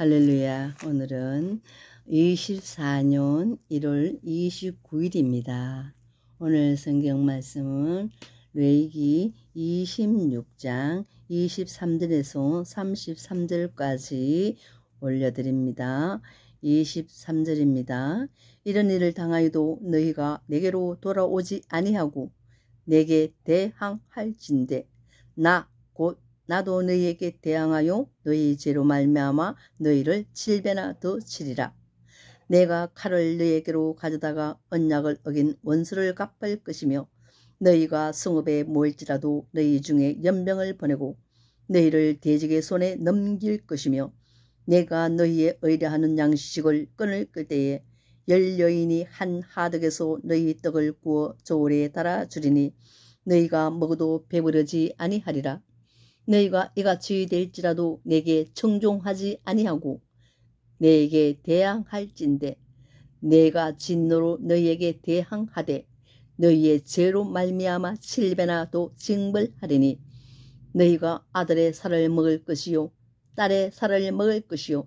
할렐루야. 오늘은 24년 1월 29일입니다. 오늘 성경 말씀은 레위기 26장 23절에서 33절까지 올려드립니다. 23절입니다. 이런 일을 당하여도 너희가 내게로 돌아오지 아니하고 내게 대항할진대 나도 너희에게 대항하여 너희 죄로 말미암아 너희를 7배나 더 치리라. 내가 칼을 너희에게로 가져다가 언약을 어긴 원수를 갚을 것이며 너희가 성읍에 모일지라도 너희 중에 연병을 보내고 너희를 대적의 손에 넘길 것이며 내가 너희의 의뢰하는 양식을 끊을 때에 10여인이 한 하덕에서 너희 떡을 구워 저울에 달아 주리니 너희가 먹어도 배부르지 아니하리라. 너희가 이같이 될지라도 내게 청종하지 아니하고 내게 대항할진대 내가 진노로 너희에게 대항하되 너희의 죄로 말미암아 7배나 더 징벌하리니 너희가 아들의 살을 먹을 것이요 딸의 살을 먹을 것이요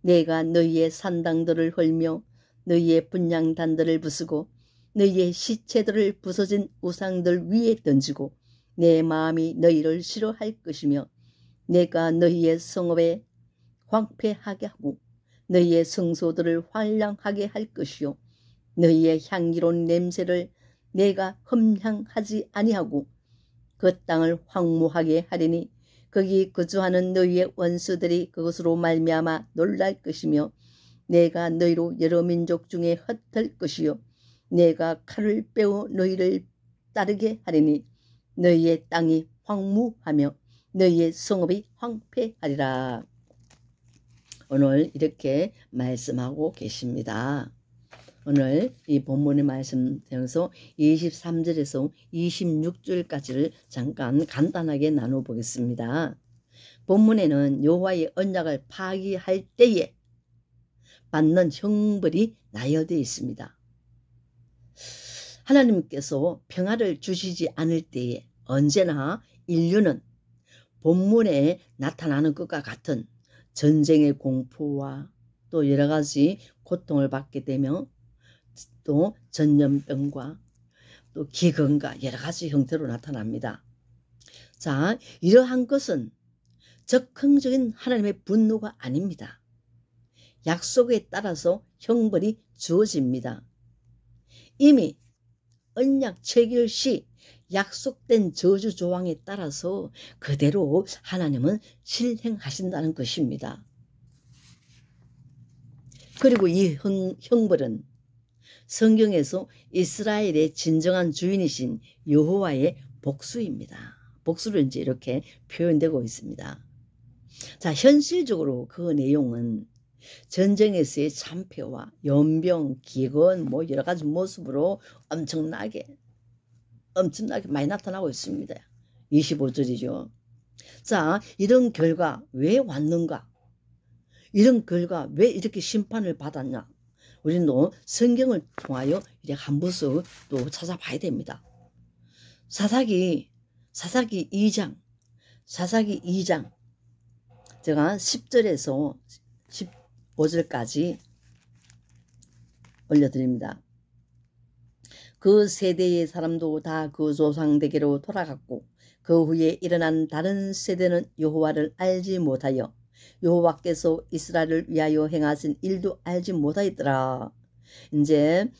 내가 너희의 산당들을 헐며 너희의 분향단들을 부수고 너희의 시체들을 부서진 우상들 위에 던지고 내 마음이 너희를 싫어할 것이며 내가 너희의 성읍에 황폐하게 하고 너희의 성소들을 환랑하게 할 것이요 너희의 향기로운 냄새를 내가 흠향하지 아니하고 그 땅을 황무하게 하리니 거기 거주하는 너희의 원수들이 그것으로 말미암아 놀랄 것이며 내가 너희로 여러 민족 중에 흩을 것이요 내가 칼을 빼어 너희를 따르게 하리니 너희의 땅이 황무하며 너희의 성읍이 황폐하리라. 오늘 이렇게 말씀하고 계십니다. 오늘 이 본문의 말씀 중에서 23절에서 26절까지를 잠깐 간단하게 나눠보겠습니다. 본문에는 여호와의 언약을 파기할 때에 받는 형벌이 나열되어 있습니다. 하나님께서 평화를 주시지 않을 때에 언제나 인류는 본문에 나타나는 것과 같은 전쟁의 공포와 또 여러 가지 고통을 받게 되며 또 전염병과 또 기근과 여러 가지 형태로 나타납니다. 자, 이러한 것은 적극적인 하나님의 분노가 아닙니다. 약속에 따라서 형벌이 주어집니다. 이미 언약 체결 시 약속된 저주 조항에 따라서 그대로 하나님은 실행하신다는 것입니다. 그리고 이 형벌은 성경에서 이스라엘의 진정한 주인이신 여호와의 복수입니다. 복수로 이제 이렇게 표현되고 있습니다. 자, 현실적으로 그 내용은 전쟁에서의 참패와 연병, 기근 뭐 여러 가지 모습으로 엄청나게 많이 나타나고 있습니다. 25절이죠. 자, 이런 결과 왜 왔는가? 이런 결과 왜 이렇게 심판을 받았냐? 우리는 성경을 통하여 이렇게 한 번씩 또 찾아봐야 됩니다. 사사기 2장 제가 10절에서 15절까지 올려드립니다. 그 세대의 사람도 다 그 조상에게로 돌아갔고 그 후에 일어난 다른 세대는 여호와를 알지 못하여 여호와께서 이스라엘을 위하여 행하신 일도 알지 못하였더라. 이제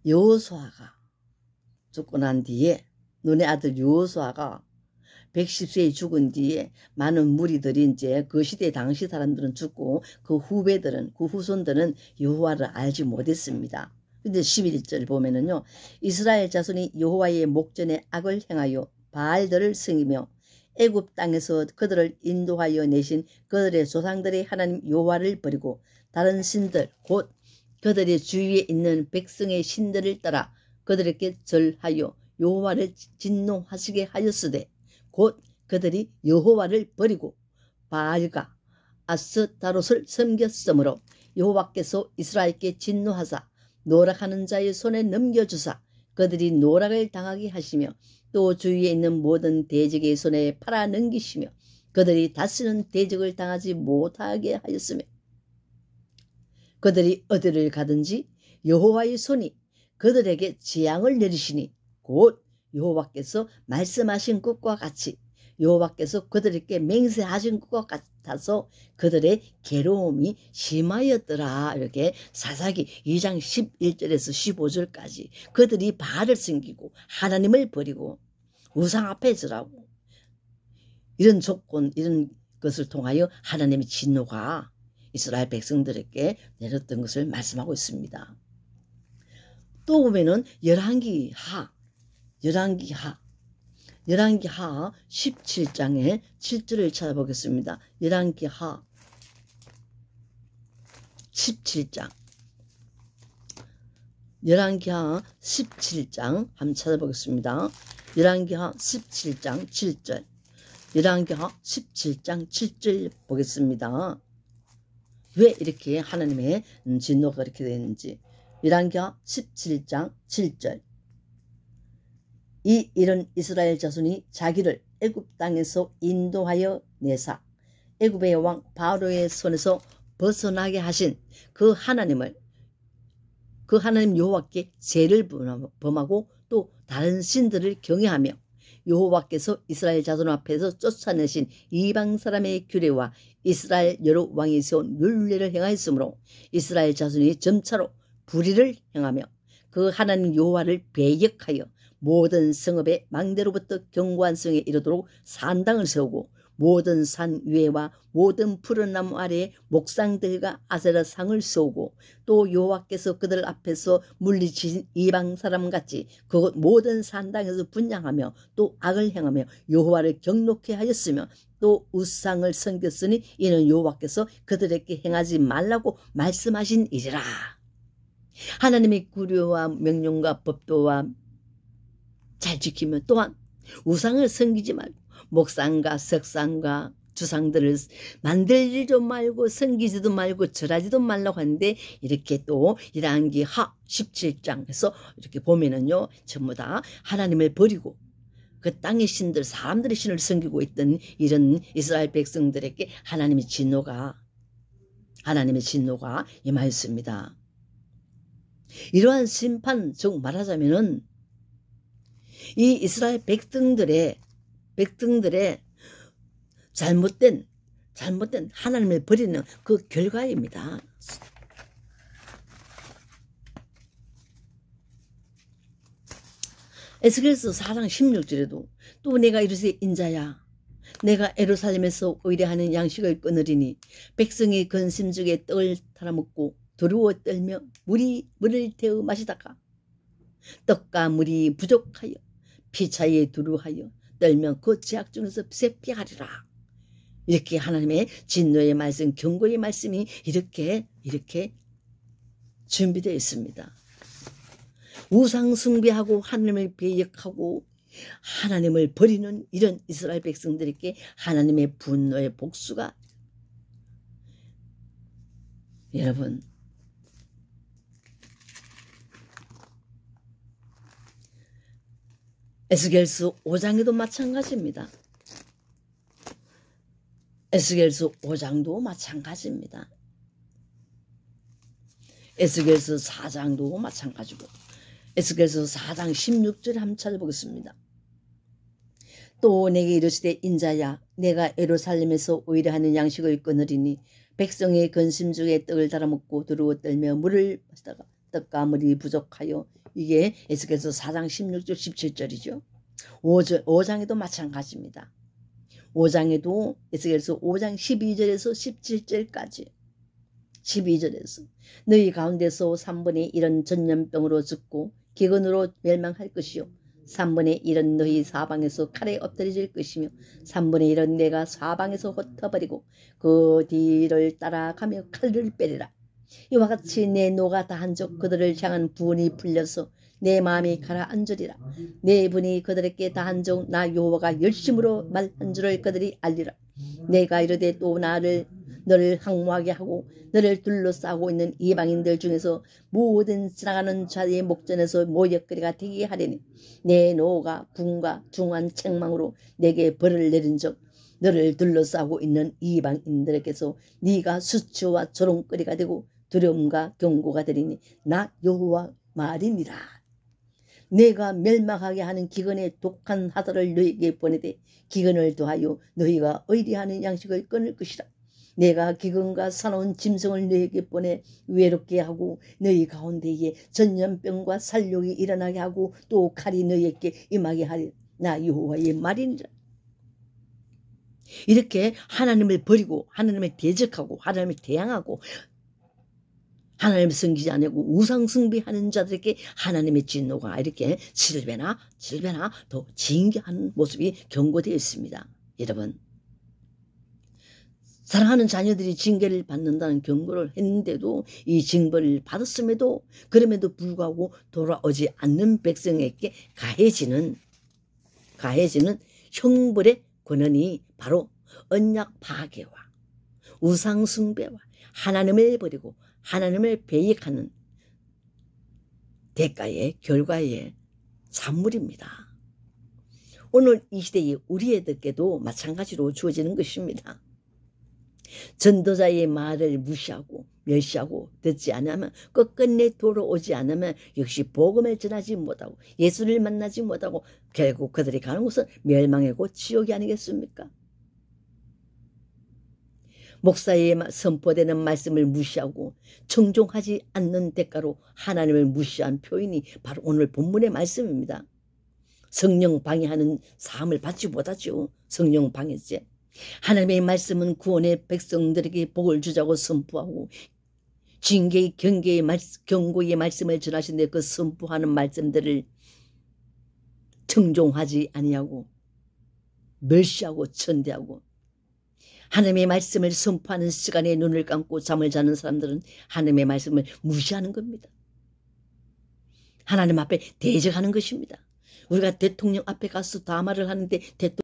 여호수아가 죽고 난 뒤에 눈의 아들 여호수아가 110세에 죽은 뒤에 많은 무리들이 이제 그 시대 당시 사람들은 죽고 그 후손들은 여호와를 알지 못했습니다. 근데 11절 보면은요. 이스라엘 자손이 여호와의 목전에 악을 행하여 바알들을 섬기며 애굽 땅에서 그들을 인도하여 내신 그들의 조상들의 하나님 여호와를 버리고 다른 신들 곧 그들의 주위에 있는 백성의 신들을 따라 그들에게 절하여 여호와를 진노하시게 하였으되 곧 그들이 여호와를 버리고 바알과 아스타롯을 섬겼으므로 여호와께서 이스라엘께 진노하사 노락하는 자의 손에 넘겨주사 그들이 노락을 당하게 하시며 또 주위에 있는 모든 대적의 손에 팔아 넘기시며 그들이 다시는 대적을 당하지 못하게 하였으며 그들이 어디를 가든지 여호와의 손이 그들에게 재앙을 내리시니 곧 여호와께서 말씀하신 것과 같이 여호와께서 그들에게 맹세하신 것과 같아서 그들의 괴로움이 심하였더라. 이렇게 사사기 2장 11절에서 15절까지 그들이 바알을 섬기고 하나님을 버리고 우상 앞에 절하고 이런 조건 이런 것을 통하여 하나님의 진노가 이스라엘 백성들에게 내렸던 것을 말씀하고 있습니다. 또 보면은 열왕기하 17장의 7절을 찾아보겠습니다. 열왕기하 17장 한번 찾아보겠습니다. 열왕기하 17장 7절 열왕기하 17장 7절 보겠습니다. 왜 이렇게 하나님의 진노가 이렇게 되는지. 열왕기하 17장 7절 이 일은 이스라엘 자손이 자기를 애굽 땅에서 인도하여 내사 애굽의 왕 바로의 손에서 벗어나게 하신 그 하나님 여호와께 죄를 범하고 또 다른 신들을 경외하며 여호와께서 이스라엘 자손 앞에서 쫓아내신 이방 사람의 규례와 이스라엘 여러 왕이 세운 율례를 행하였으므로 이스라엘 자손이 점차로 불의를 행하며 그 하나님 여호와를 배역하여 모든 성읍의 망대로부터 견고한 성에 이르도록 산당을 세우고 모든 산 위에와 모든 푸른 나무 아래에 목상들과 아세라 상을 세우고 또 여호와께서 그들 앞에서 물리치신 이방 사람같이 그곳 모든 산당에서 분향하며 또 악을 행하며 여호와를 경노케 하였으며 또 우상을 섬겼으니 이는 여호와께서 그들에게 행하지 말라고 말씀하신 일이라. 하나님의 구류와 명령과 법도와 잘 지키며 또한 우상을 섬기지 말고 목상과 석상과 주상들을 만들지도 말고 섬기지도 말고 절하지도 말라고 하는데 이렇게 또 열왕기하 17장에서 이렇게 보면은요 전부 다 하나님을 버리고 그 땅의 신들 사람들의 신을 섬기고 있던 이런 이스라엘 백성들에게 하나님의 진노가 임하였습니다. 이러한 심판 즉 말하자면은 이 이스라엘 백성들의 잘못된 하나님을 버리는 그 결과입니다. 에스겔서 4장 16절에도 또 내가 이르세 인자야 내가 예루살렘에서 의뢰하는 양식을 끊으리니 백성이 근심중에 떡을 탈아먹고 두려워 떨며 물을 태워 마시다가 떡과 물이 부족하여 피차에 두루하여 떨며 그 죄악 중에서 쇠피하리라. 이렇게 하나님의 진노의 말씀, 경고의 말씀이 이렇게 준비되어 있습니다. 우상 숭배하고 하나님을 배역하고 하나님을 버리는 이런 이스라엘 백성들에게 하나님의 분노의 복수가 여러분 에스겔서 5장에도 마찬가지입니다. 에스겔서 5장도 마찬가지입니다. 에스겔서 4장도 마찬가지고 에스겔서 4장 16절에 한번 찾아보겠습니다. 또 내게 이르시되 인자야 내가 예루살렘에서 의뢰하는 양식을 끊으리니 백성의 근심 중에 떡을 달아먹고 두루워 떨며 물을 마시다가 떡과 물이 부족하여 이게 에스겔서 4장 16절 17절이죠. 5장에도 마찬가지입니다. 5장에도 에스겔서 5장 12절에서 17절까지 12절에서 너희 가운데서 3분의 1은 전염병으로 죽고 기근으로 멸망할 것이요 3분의 1은 너희 사방에서 칼에 엎드려질 것이며 3분의 1은 내가 사방에서 흩어버리고 그 뒤를 따라가며 칼을 빼리라. 이와 같이 내 노가 다한 적 그들을 향한 분이 풀려서 내 마음이 가라앉으리라. 내 분이 그들에게 다한 적 나 여호와가 열심으로 말한 줄을 그들이 알리라. 내가 이르되 또 너를 항모하게 하고 너를 둘러싸고 있는 이방인들 중에서 모든 지나가는 자의 목전에서 모욕거리가 되게 하리니 내 노가 분과 중한 책망으로 내게 벌을 내린 적 너를 둘러싸고 있는 이방인들에게서 네가 수치와 조롱거리가 되고 두려움과 경고가 되리니 나 여호와 말이니라. 내가 멸망하게 하는 기근의 독한 하도를 너희에게 보내되 기근을 더하여 너희가 의리하는 양식을 끊을 것이라. 내가 기근과 사나운 짐승을 너희에게 보내 외롭게 하고 너희 가운데에 전염병과 살육이 일어나게 하고 또 칼이 너희에게 임하게 하리. 나 여호와의 말이니라. 이렇게 하나님을 버리고 하나님을 대적하고 하나님을 대항하고 하나님을 섬기지 않고 우상 숭배하는 자들에게 하나님의 진노가 이렇게 7배나 더 징계하는 모습이 경고되어 있습니다. 여러분, 사랑하는 자녀들이 징계를 받는다는 경고를 했는데도 이 징벌을 받았음에도 그럼에도 불구하고 돌아오지 않는 백성에게 가해지는 형벌의 권한이 바로 언약 파괴와 우상 숭배와 하나님을 버리고 하나님을 배역하는 대가의 결과의 산물입니다. 오늘 이 시대의 우리에게도 마찬가지로 주어지는 것입니다. 전도자의 말을 무시하고 멸시하고 듣지 않으면 끝끝내 돌아오지 않으면 역시 복음을 전하지 못하고 예수를 만나지 못하고 결국 그들이 가는 곳은 멸망의 곳 지옥이 아니겠습니까? 목사의 선포되는 말씀을 무시하고 청종하지 않는 대가로 하나님을 무시한 표현이 바로 오늘 본문의 말씀입니다. 성령 방해하는 사함을 받지 못하죠. 성령 방해죄. 하나님의 말씀은 구원의 백성들에게 복을 주자고 선포하고 징계의 경고의 말씀을 전하시는데 그 선포하는 말씀들을 청종하지 아니하고 멸시하고 천대하고 하나님의 말씀을 선포하는 시간에 눈을 감고 잠을 자는 사람들은 하나님의 말씀을 무시하는 겁니다. 하나님 앞에 대적하는 것입니다. 우리가 대통령 앞에 가서 담화를 하는데 대통령